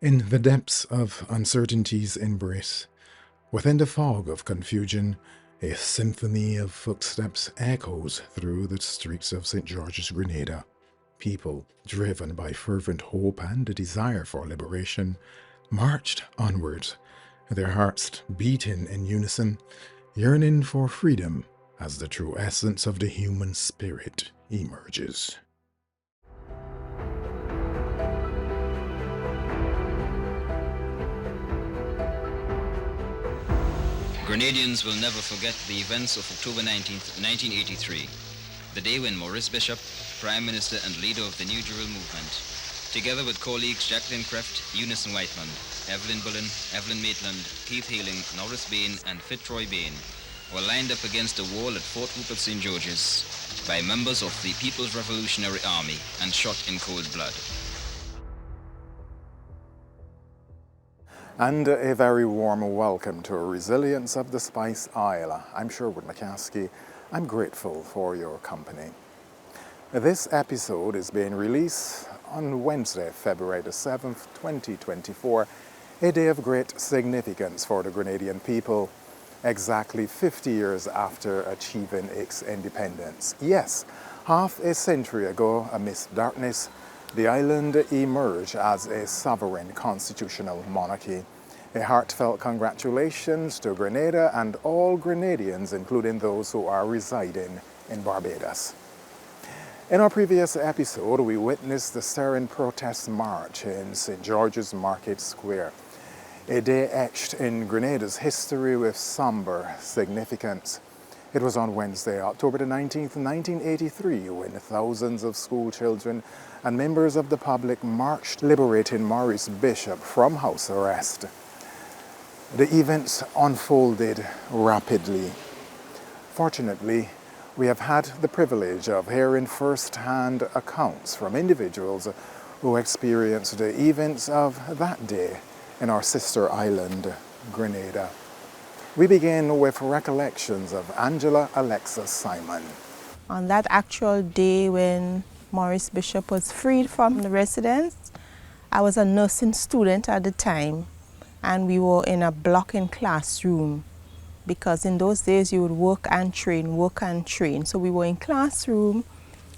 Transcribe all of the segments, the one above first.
In the depths of uncertainty's embrace, within the fog of confusion, a symphony of footsteps echoes through the streets of St. George's, Grenada. People, driven by fervent hope and a desire for liberation, marched onwards, their hearts beating in unison, yearning for freedom as the true essence of the human spirit emerges. Grenadians will never forget the events of October 19th, 1983, the day when Maurice Bishop, Prime Minister and leader of the New Jewel movement, together with colleagues Jacqueline Kreft, Eunice Whiteman, Evelyn Bullen, Evelyn Maitland, Keith Haling, Norris Bain and Fitzroy Bain, were lined up against a wall at Fort Rupert, St. George's by members of the People's Revolutionary Army and shot in cold blood. And a very warm welcome to Resilience of the Spice Isle. I'm Sherwood McCaskey. I'm grateful for your company. This episode is being released on Wednesday, February the 7th, 2024, a day of great significance for the Grenadian people, exactly 50 years after achieving its independence. Yes, half a century ago, amidst darkness, the island emerged as a sovereign constitutional monarchy. A heartfelt congratulations to Grenada and all Grenadians, including those who are residing in Barbados. In our previous episode, we witnessed the stirring protest march in St. George's Market Square, a day etched in Grenada's history with somber significance. It was on Wednesday, October the 19th, 1983, when thousands of school children and members of the public marched liberating Maurice Bishop from house arrest. The events unfolded rapidly. Fortunately, we have had the privilege of hearing first-hand accounts from individuals who experienced the events of that day in our sister island, Grenada. We begin with recollections of Angela Alexa Simon. On that actual day when Maurice Bishop was freed from the residence, I was a nursing student at the time, and we were in a block-in classroom because in those days you would work and train. So we were in classroom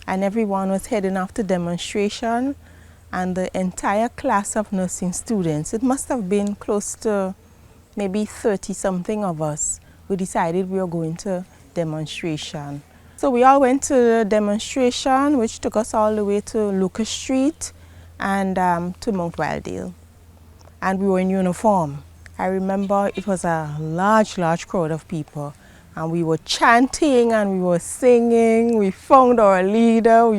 and everyone was heading off to demonstration, and the entire class of nursing students, it must have been close to maybe 30-something of us, we decided we were going to demonstration. So we all went to the demonstration, which took us all the way to Lucas Street and to Mount Wildale. And we were in uniform. I remember it was a large crowd of people, and we were chanting and we were singing. We found our leader,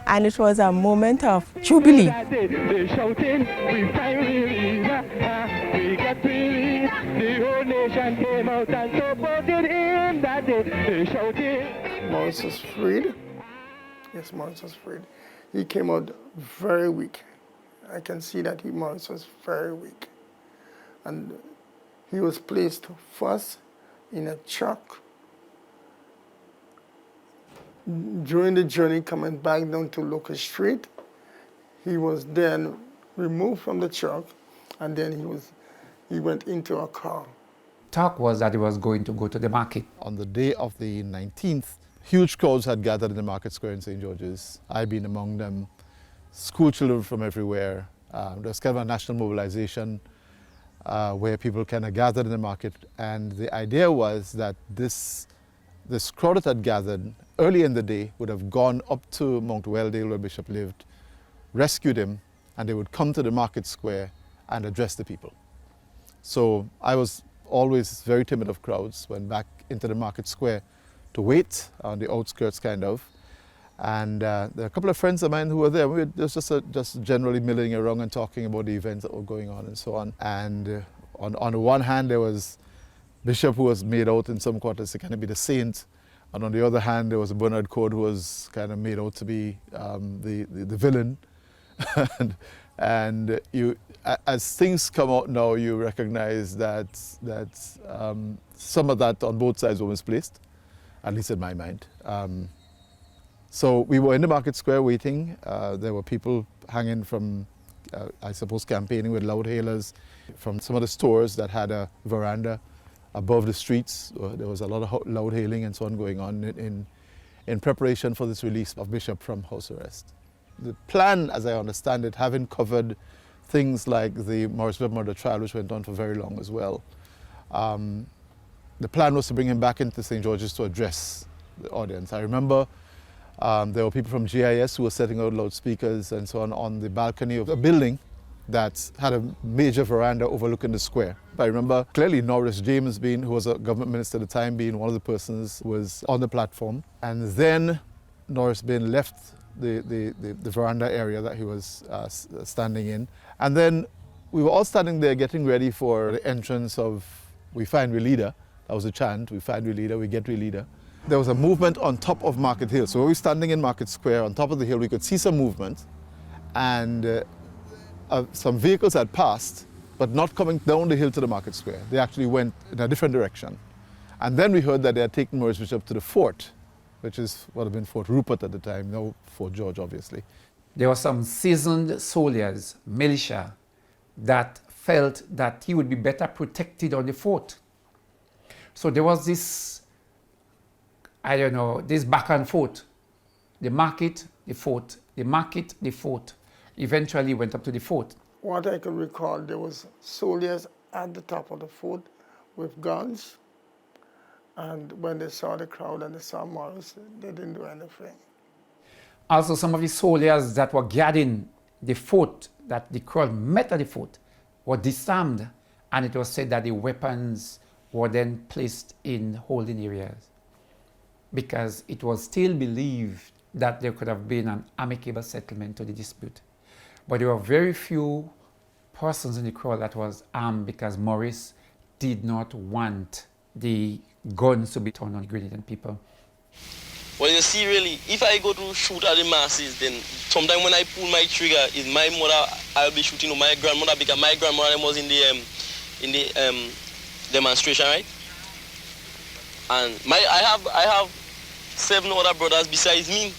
and it was a moment of jubilee. They're shouting, we finally we get released. The whole nation came out and supported him that day. They're shouting. Maurice was freed. Yes, Maurice was freed. He came out very weak. I can see that Maurice was very weak. And he was placed first in a truck. During the journey coming back down to Locust Street, he was then removed from the truck, and then he went into a car. Talk was that he was going to go to the market. On the day of the 19th, huge crowds had gathered in the market square in St. George's. I've been among them, school children from everywhere. There was kind of a national mobilization where people kind of gathered in the market, and the idea was that this crowd that had gathered early in the day would have gone up to Mount Wildale where Bishop lived, rescued him, and they would come to the market square and address the people. So I was always very timid of crowds, went back into the market square to wait on the outskirts kind of. And there are a couple of friends of mine who were there. We were just generally milling around and talking about the events that were going on and so on. And on the one hand, there was Bishop, who was made out in some quarters to kind of be the saint. And on the other hand, there was Bernard Code, who was kind of made out to be the villain. and you, as things come out now, you recognize that some of that on both sides was misplaced, at least in my mind. So we were in the market square waiting. There were people hanging from I suppose, campaigning with loud hailers from some of the stores that had a veranda above the streets. There was a lot of loud hailing and so on going on in preparation for this release of Bishop from house arrest. The plan, as I understand it, having covered things like the Morris Bishop murder trial, which went on for very long as well, the plan was to bring him back into St. George's to address the audience. I remember there were people from GIS who were setting out loudspeakers and so on the balcony of a building that had a major veranda overlooking the square. I remember clearly Norris James, who was a government minister at the time, being one of the persons was on the platform. And then Norris Bain left the veranda area that he was standing in. And then we were all standing there getting ready for the entrance of "We Find We Leader." That was a chant, "We find we leader, we get we leader." There was a movement on top of Market Hill. So we were standing in Market Square on top of the hill. We could see some movement, and some vehicles had passed, but not coming down the hill to the Market Square. They actually went in a different direction. And then we heard that they had taken Morris Bishop to the fort, which is what had been Fort Rupert at the time, now Fort George, obviously. There were some seasoned soldiers, militia, that felt that he would be better protected on the fort. So there was this, I don't know, this back and forth. The market, the fort, the market, the fort. Eventually went up to the fort. What I can recall, there was soldiers at the top of the fort with guns, and when they saw the crowd and they saw Morris, they didn't do anything. Also, some of the soldiers that were guarding the fort, that the crowd met at the fort, were disarmed, and it was said that the weapons were then placed in holding areas, because it was still believed that there could have been an amicable settlement to the dispute. But there were very few persons in the crowd that was armed, because Morris did not want the guns to be turned on Grenadian people. Well, you see, really, if I go to shoot at the masses, then sometimes when I pull my trigger, is my mother I'll be shooting, or my grandmother, because my grandmother was in the demonstration, right? And I have 7 other brothers besides me,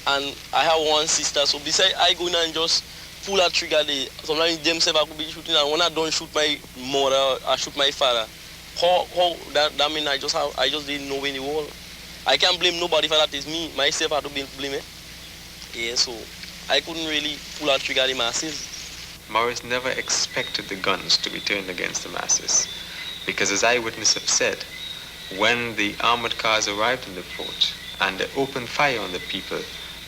and I have 1 sister. So besides I go in and just pull a trigger, sometimes themselves I could be shooting, and when I don't shoot my mother, I shoot my father. That means I just didn't know in the world. I can't blame nobody for that. It's me, myself, I have to be blamed. Yeah, so I couldn't really pull out trigger the masses. Morris never expected the guns to be turned against the masses, because as eyewitnesses have said, when the armored cars arrived in the fort and they opened fire on the people,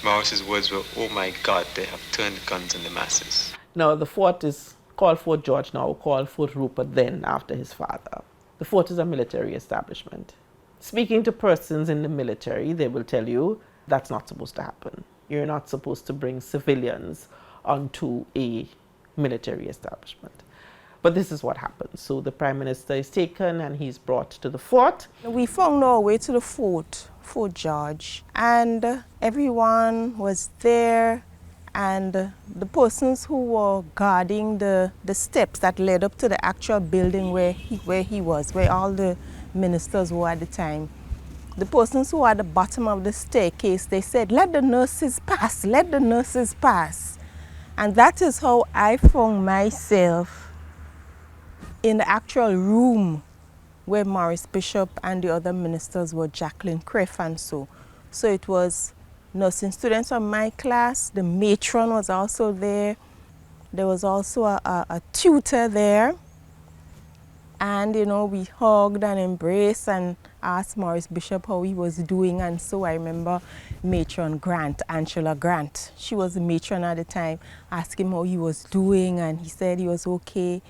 Morris's words were, "Oh my God, they have turned guns in the masses." Now the fort is called Fort George now, called Fort Rupert then after his father. The fort is a military establishment. Speaking to persons in the military, they will tell you that's not supposed to happen. You're not supposed to bring civilians onto a military establishment. But this is what happens. So the Prime Minister is taken and he's brought to the fort. We found our way to the fort, Fort George, and everyone was there, and the persons who were guarding the steps that led up to the actual building where he was, where all the ministers were at the time. The persons who were at the bottom of the staircase, they said, "Let the nurses pass, let the nurses pass." And that is how I found myself in the actual room where Morris Bishop and the other ministers were, Jacqueline Criff and so. So it was nursing students from my class, the matron was also there. There was also a tutor there. And, you know, we hugged and embraced and asked Morris Bishop how he was doing. And so I remember matron Grant, Angela Grant, she was the matron at the time, asked him how he was doing, and he said he was okay.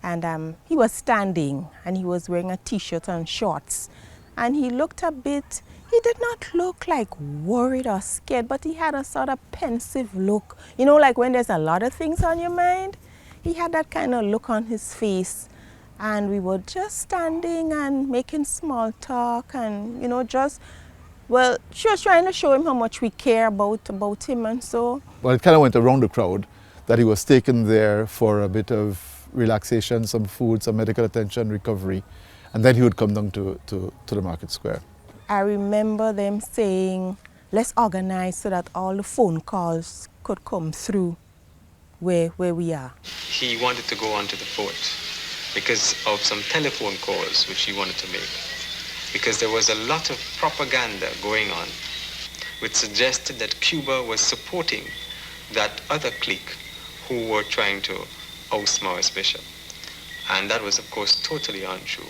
And he was standing and he was wearing a t-shirt and shorts. And he looked a bit, he did not look like worried or scared, but he had a sort of pensive look. You know, like when there's a lot of things on your mind, he had that kind of look on his face. And we were just standing and making small talk and, you know, just, well, she was trying to show him how much we care about him and so. Well, it kind of went around the crowd that he was taken there for a bit of relaxation, some food, some medical attention, recovery, and then he would come down to the Market Square. I remember them saying, let's organize so that all the phone calls could come through where we are. He wanted to go onto the fort because of some telephone calls which he wanted to make. Because there was a lot of propaganda going on which suggested that Cuba was supporting that other clique who were trying to oust Maurice Bishop. And that was, of course, totally untrue.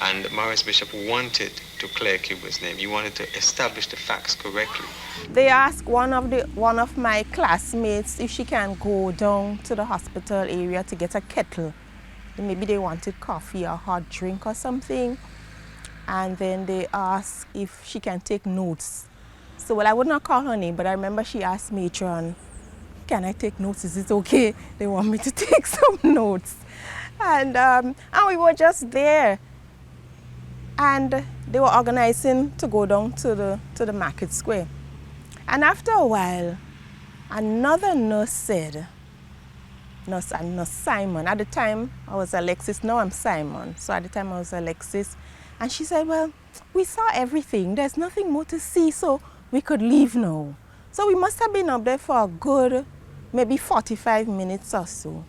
And Maurice Bishop wanted to clear Cuba's name. He wanted to establish the facts correctly. They asked one of my classmates if she can go down to the hospital area to get a kettle. Maybe they wanted coffee or hot drink or something. And then they asked if she can take notes. So, well, I would not call her name, but I remember she asked matron, can I take notes? Is it okay? They want me to take some notes. And we were just there. And they were organizing to go down to the market square. And after a while, another nurse said, Nurse Simon, at the time I was Alexis, now I'm Simon. So at the time I was Alexis. And she said, well, we saw everything. There's nothing more to see, so we could leave now. So we must have been up there for a good, maybe 45 minutes or so.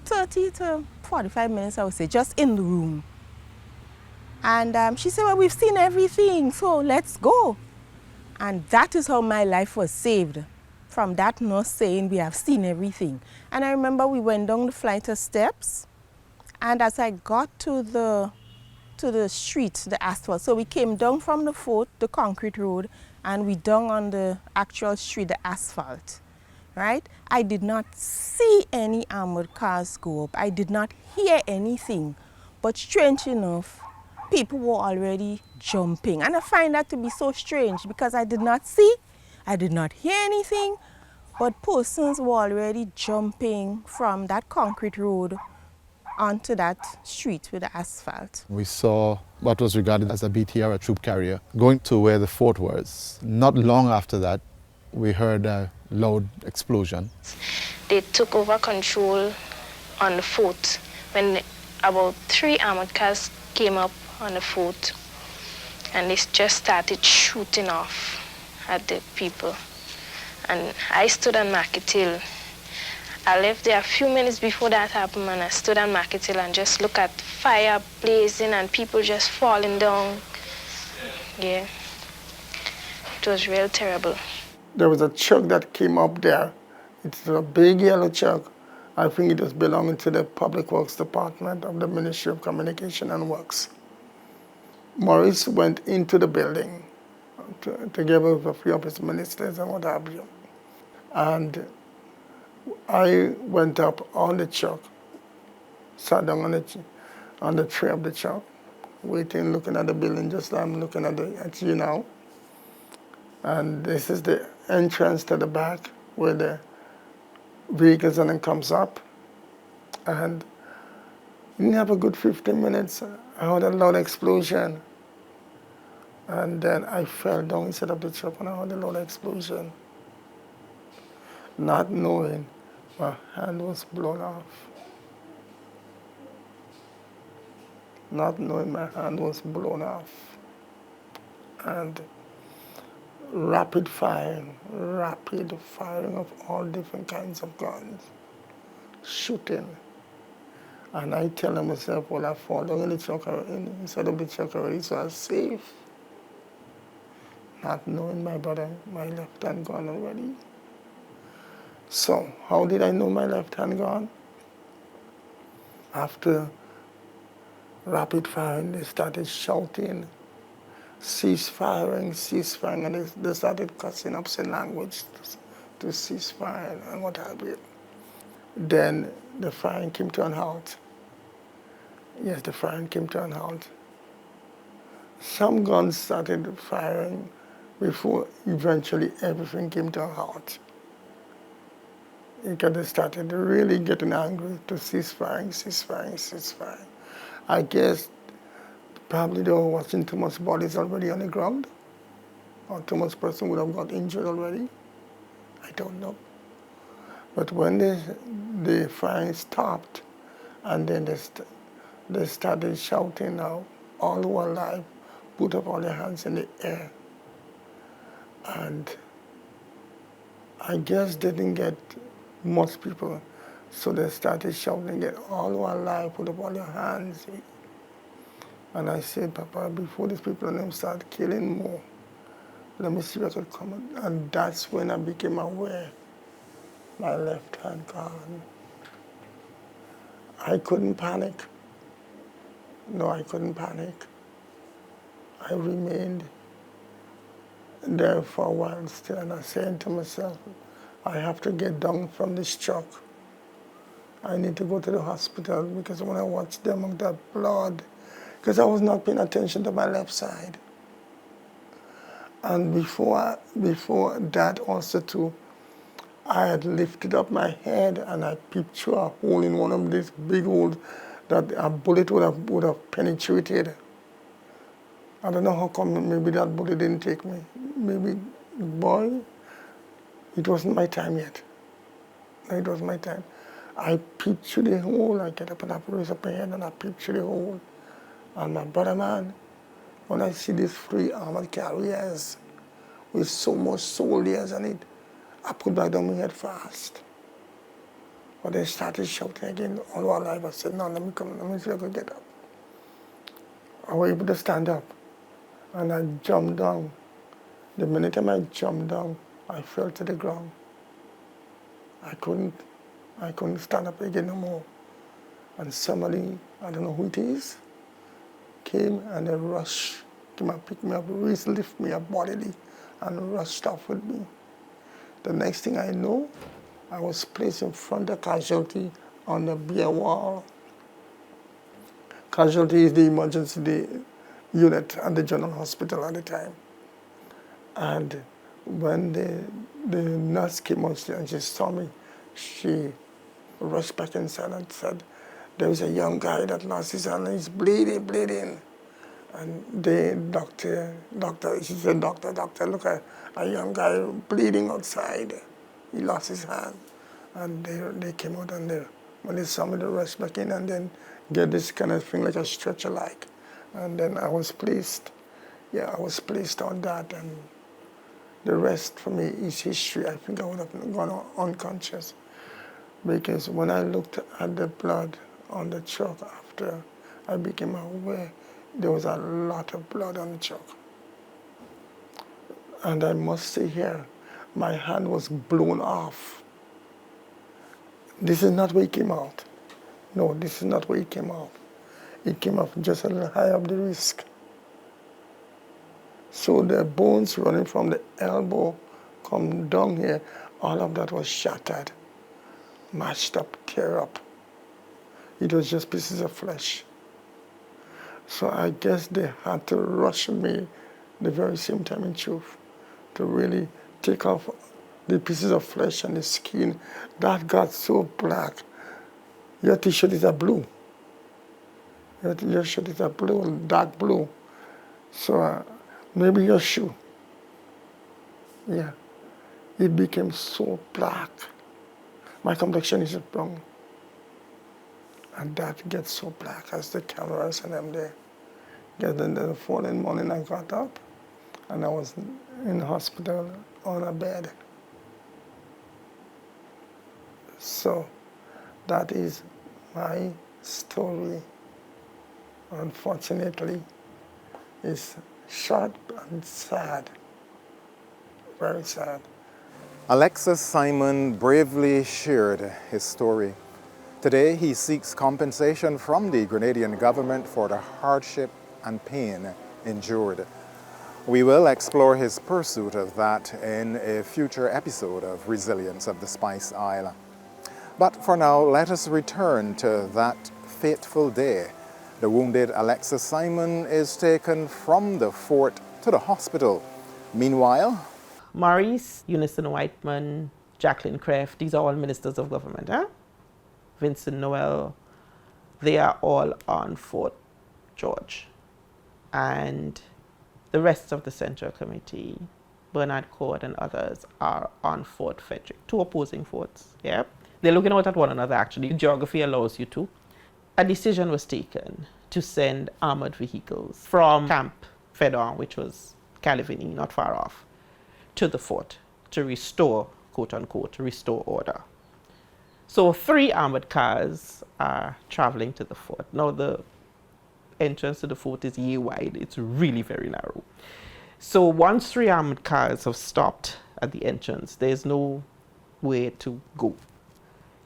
30 to 45 minutes, I would say, just in the room. And she said, well, we've seen everything, so let's go. And that is how my life was saved, from that nurse saying, we have seen everything. And I remember we went down the flight of steps, and as I got to the street, the asphalt, so we came down from the fort, the concrete road, and we down on the actual street, the asphalt, right? I did not see any armored cars go up. I did not hear anything. But strange enough, people were already jumping. And I find that to be so strange because I did not see, I did not hear anything, but persons were already jumping from that concrete road onto that street with the asphalt. We saw what was regarded as a BTR, a troop carrier, going to where the fort was. Not long after that, we heard a loud explosion. They took over control on the fort when about 3 armored cars came up on the fort, and they just started shooting off at the people. And I stood on Market Hill. I left there a few minutes before that happened, and I stood on Market Hill and just looked at fire blazing and people just falling down. Yeah, it was real terrible. There was a truck that came up there. It's a big yellow truck. I think it was belonging to the Public Works Department of the Ministry of Communication and Works. Maurice went into the building together with a few of his ministers and what have you. And I went up on the truck, sat down on the tray of the truck, waiting, looking at the building, just like I'm looking at you now. And this is the entrance to the back where the vehicles and then comes up. And didn't have a good 15 minutes. I heard a loud explosion. And then I fell down inside of the truck and I heard a loud explosion. Not knowing, my hand was blown off. Not knowing, my hand was blown off. And rapid firing of all different kinds of guns, shooting. And I tell myself, well, I fall down in the truck, inside of the truck already, so I'm safe. Not knowing my brother, my left hand gone already. So, how did I know my left hand gone? After rapid firing, they started shouting, cease firing, and they started cussing up some language to cease firing and what have you. Then the firing came to an halt. Yes, the firing came to an halt. Some guns started firing before eventually everything came to a halt. Because they started really getting angry to cease firing. I guess probably they were watching too much bodies already on the ground, or too much person would have got injured already. I don't know. But when the firing stopped, and then they started shouting now, all who were alive, put up all their hands in the air. And I guess they didn't get most people. So they started shouting, "Get all our life, put up all your hands." And I said, "Papa, before these people and them start killing more, let me see what could come." And that's when I became aware my left hand gone. I couldn't panic. No, I couldn't panic. I remained there for a while still, and I said to myself, I have to get down from this truck. I need to go to the hospital, because when I watched them with that blood, because I was not paying attention to my left side. And before that also too, I had lifted up my head and I peeped through a hole in one of these big holes that a bullet would have penetrated. I don't know how come maybe that bullet didn't take me. Maybe, boy, it wasn't my time yet. It was my time. I peeped through the hole. I get up and I raise up my head and I peeped through the hole. And my brother, man, when I see these 3 armored carriers with so much soldiers on it, I put back down my head fast. But they started shouting again all our life. I said, "No, let me see if I can get up." I was able to stand up and I jumped down. The minute I jumped down, I fell to the ground. I couldn't stand up again no more. And somebody, I don't know who it is, came and they rushed, came and picked me up, lift me up bodily, and rushed off with me. The next thing I know, I was placed in front of casualty on the bare wall. Casualty is the emergency unit at the general hospital at the time. And when the nurse came out and she saw me, she rushed back inside and said, "There is a young guy that lost his hand and he's bleeding. And the doctor, she said, doctor, look at a young guy bleeding outside. He lost his hand." And they came out and when they saw me, they rushed back in and then get this kind of thing like a stretcher like. And then I was placed on that, and the rest for me is history. I think I would have gone unconscious. Because when I looked at the blood on the truck after I became aware, there was a lot of blood on the truck. And I must say here, my hand was blown off. This is not where it came out. No, this is not where it came out. It came up just a little high up the wrist. So the bones running from the elbow come down here, all of that was shattered, mashed up, tear up. It was just pieces of flesh. So I guess they had to rush me the very same time, in truth, to really take off the pieces of flesh and the skin. That got so black. Your t-shirt is a blue. Your shirt is a blue, dark blue. So maybe your shoe. Yeah. It became so black. My complexion is brown. And that gets so black as the cameras and them there. Then the following morning I got up and I was in the hospital on a bed. So that is my story. Unfortunately, it's short and sad, very sad. Alexis Simon bravely shared his story. Today, he seeks compensation from the Grenadian government for the hardship and pain endured. We will explore his pursuit of that in a future episode of Resilience of the Spice Isle. But for now, let us return to that fateful day. The wounded Alexis Simon is taken from the fort to the hospital. Meanwhile, Maurice, Unison Whiteman, Jacqueline Creft, these are all ministers of government, huh? Vincent Noel, they are all on Fort George. And the rest of the Central Committee, Bernard Court and others, are on Fort Frederick, 2 opposing forts, yeah? They're looking out at one another, actually. Geography allows you to. A decision was taken to send armored vehicles from Camp Fedon, which was Calavini, not far off, to the fort to restore, quote unquote, to restore order. So 3 armored cars are traveling to the fort. Now the entrance to the fort is yay wide. It's really very narrow. So once 3 armored cars have stopped at the entrance, there's no way to go.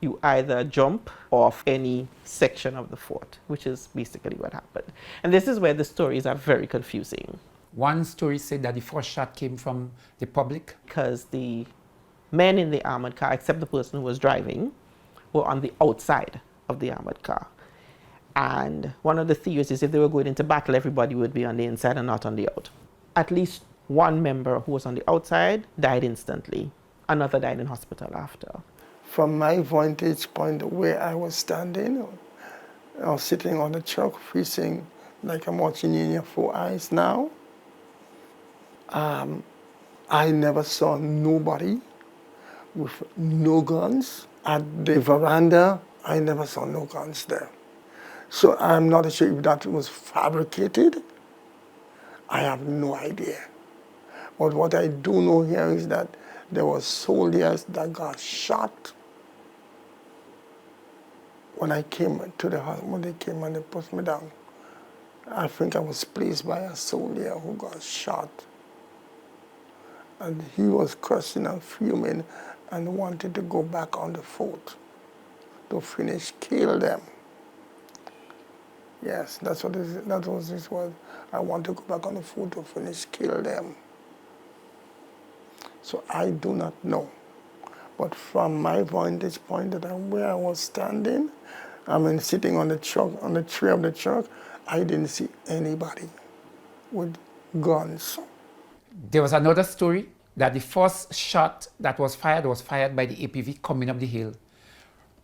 You either jump off any section of the fort, which is basically what happened. And this is where the stories are very confusing. One story said that the first shot came from the public. Because the men in the armored car, except the person who was driving, were on the outside of the armored car. And one of the theories is if they were going into battle, everybody would be on the inside and not on the out. At least one member who was on the outside died instantly. Another died in hospital after. From my vantage point where I was standing, I was sitting on the truck facing like I'm watching in your 4 eyes now. I never saw nobody with no guns. At the veranda, I never saw no guns there. So I'm not sure if that was fabricated. I have no idea. But what I do know here is that there were soldiers that got shot when I came to the hospital. When they came and they put me down. I think I was placed by a soldier who got shot. And he was cursing and fuming and wanted to go back on the fort to finish kill them. Yes, that's what that was this was. I want to go back on the fort to finish kill them. So I do not know. But from my vantage point where I was standing, sitting on the truck, on the tree of the truck, I didn't see anybody with guns. There was another story that the first shot that was fired by the APV coming up the hill.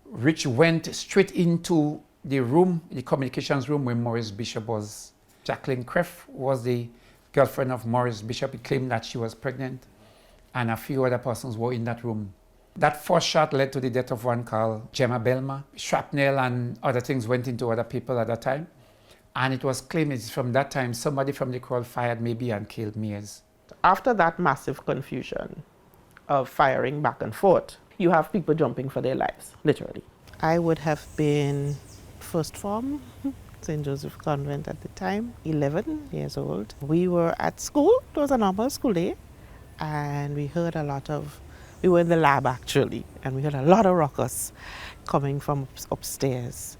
Rich went straight into the room, the communications room where Maurice Bishop was. Jacqueline Kreff was the girlfriend of Maurice Bishop. He claimed that she was pregnant, and a few other persons were in that room. That first shot led to the death of one called Gemma Belma. Shrapnel and other things went into other people at that time. And it was claimed it's from that time somebody from the crowd fired maybe and killed Mears. After that massive confusion of firing back and forth, you have people jumping for their lives, literally. I would have been first form, St. Joseph Convent at the time, 11 years old. We were at school, it was a normal school day, and we heard we were in the lab actually, and we heard a lot of ruckus coming from upstairs.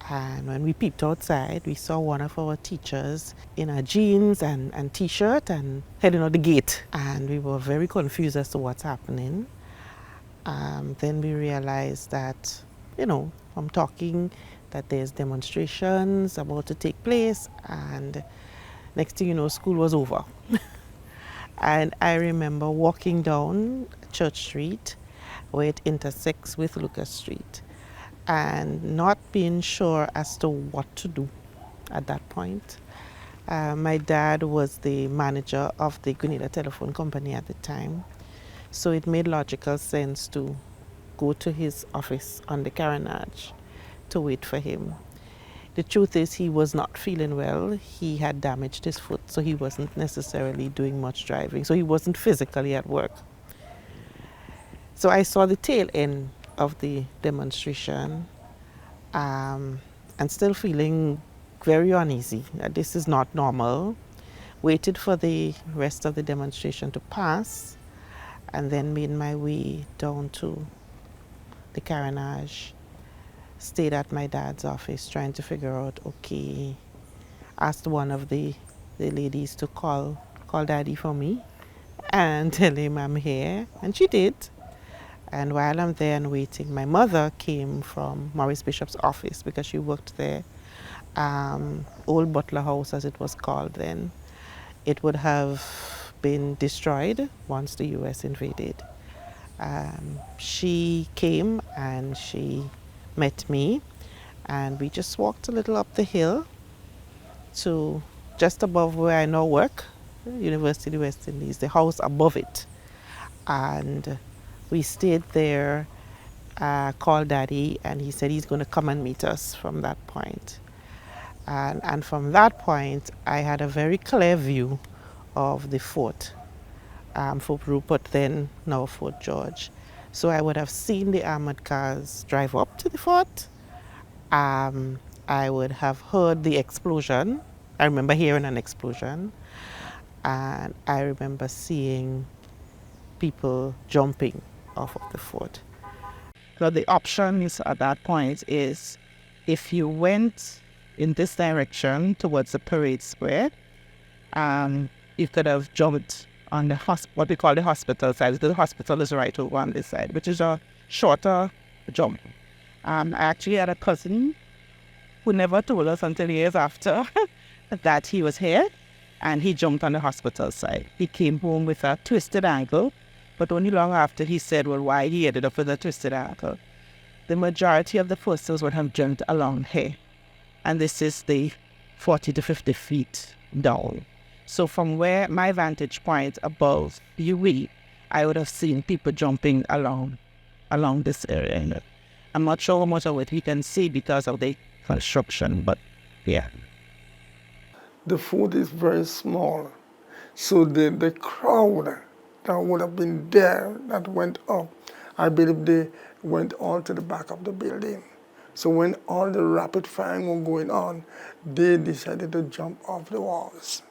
And when we peeped outside, we saw one of our teachers in her jeans and t-shirt and heading out the gate. And we were very confused as to what's happening. Then we realized that, from talking, that there's demonstrations about to take place. And next thing you know, school was over. And I remember walking down Church Street, where it intersects with Lucas Street, and not being sure as to what to do at that point. My dad was the manager of the Grenada telephone company at the time, so it made logical sense to go to his office on the Carronage to wait for him. The truth is he was not feeling well. He had damaged his foot, so he wasn't necessarily doing much driving, so he wasn't physically at work. So I saw the tail end of the demonstration, and still feeling very uneasy that this is not normal. Waited for the rest of the demonstration to pass, and then made my way down to the Carronage. Stayed at my dad's office trying to figure out, asked one of the ladies to call Daddy for me and tell him I'm here, and she did. And while I'm there and waiting, my mother came from Maurice Bishop's office because she worked there. Old Butler House, as it was called then. It would have been destroyed once the US invaded. She came and she met me, and we just walked a little up the hill to just above where I now work, University of the West Indies, the house above it. And we stayed there, called Daddy, and he said he's going to come and meet us from that point. And from that point, I had a very clear view of the fort, Fort Rupert then, now Fort George. So I would have seen the armored cars drive up to the fort. I would have heard the explosion. I remember hearing an explosion. And I remember seeing people jumping off of the fort. So the options at that point is if you went in this direction towards the parade square, you could have jumped on the what we call the hospital side. The hospital is right over on this side, which is a shorter jump. I actually had a cousin who never told us until years after that he was here, and he jumped on the hospital side. He came home with a twisted ankle, but only long after he said, well, why he ended up with a twisted ankle. The majority of the persons would have jumped along here, and this is the 40 to 50 feet down. So from where my vantage point above UE, I would have seen people jumping along this area. I'm not sure how much of it we can see because of the construction, but yeah. The fort is very small, so the crowd that would have been there that went up, I believe they went on to the back of the building. So when all the rapid firing was going on, they decided to jump off the walls.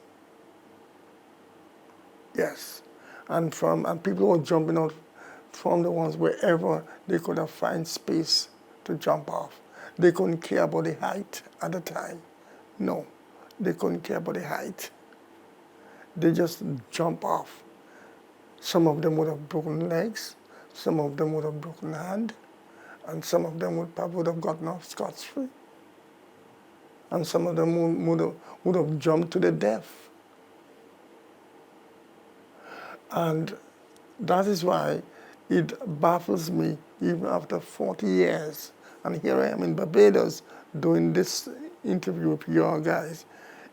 Yes, and people were jumping out from the ones wherever they could have find space to jump off. They couldn't care about the height at the time. No, they couldn't care about the height. They just jump off. Some of them would have broken legs, some of them would have broken hand, and some of them would have gotten off scot-free. And some of them would have jumped to the death. And that is why it baffles me even after 40 years. And here I am in Barbados doing this interview with your guys.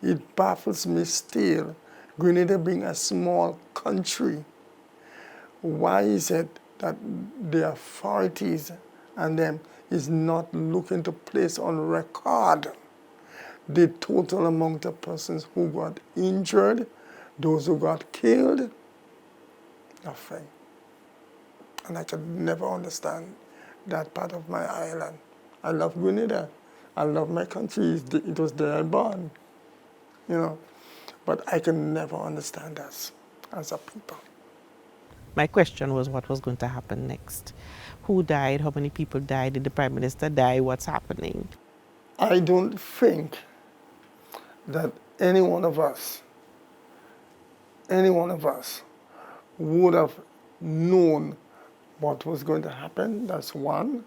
It baffles me still, Grenada being a small country. Why is it that the authorities and them is not looking to place on record the total amount of persons who got injured, those who got killed? Nothing. And I could never understand that part of my island. I love Grenada. I love my country. It was there I born, you know. But I can never understand us as a people. My question was what was going to happen next. Who died? How many people died? Did the Prime Minister die? What's happening? I don't think that any one of us would have known what was going to happen. That's one.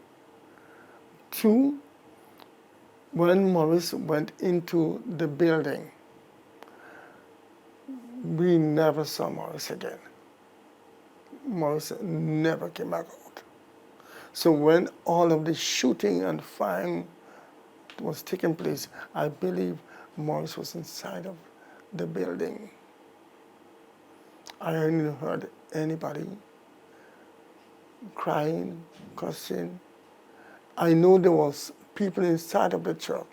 Two, when Morris went into the building, we never saw Morris again. Morris never came back out. So when all of the shooting and firing was taking place, I believe Morris was inside of the building. I didn't heard anybody crying, cussing. I know there was people inside of the truck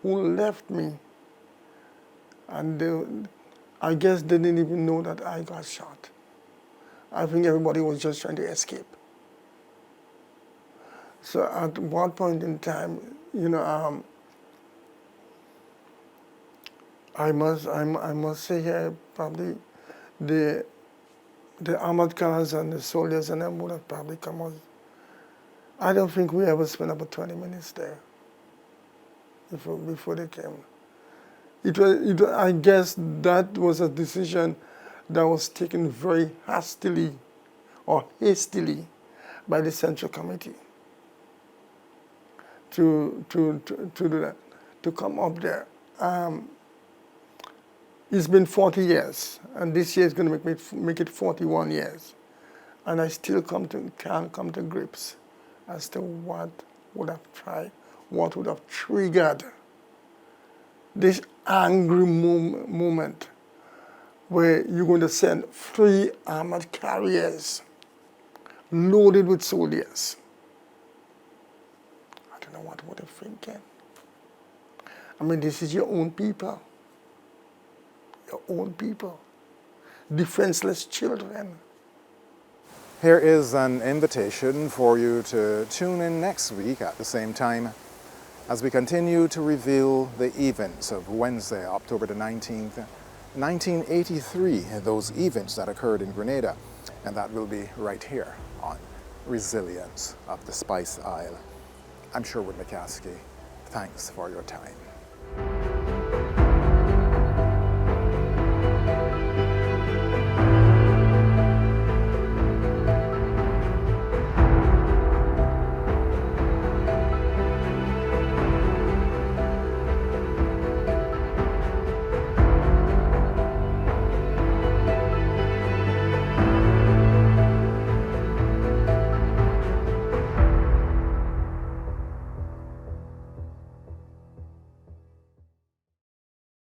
who left me, and I guess they didn't even know that I got shot. I think everybody was just trying to escape. So at one point in time, you know, I must say here probably the armored cars and the soldiers and them would have probably come out. I don't think we ever spent about 20 minutes there before they came. I guess that was a decision that was taken very hastily or hastily by the Central Committee to do that, to come up there. It's been 40 years, and this year is going to make it 41 years. And I still can't come to grips as to what would have triggered this angry moment where you're going to send 3 armored carriers loaded with soldiers. I don't know what they're thinking. I mean, this is your own people. Your own people. Defenseless children. Here is an invitation for you to tune in next week at the same time as we continue to reveal the events of Wednesday, October the 19th, 1983, those events that occurred in Grenada, and that will be right here on Resilience of the Spice Isle. I'm Sherwood McCaskey. Thanks for your time.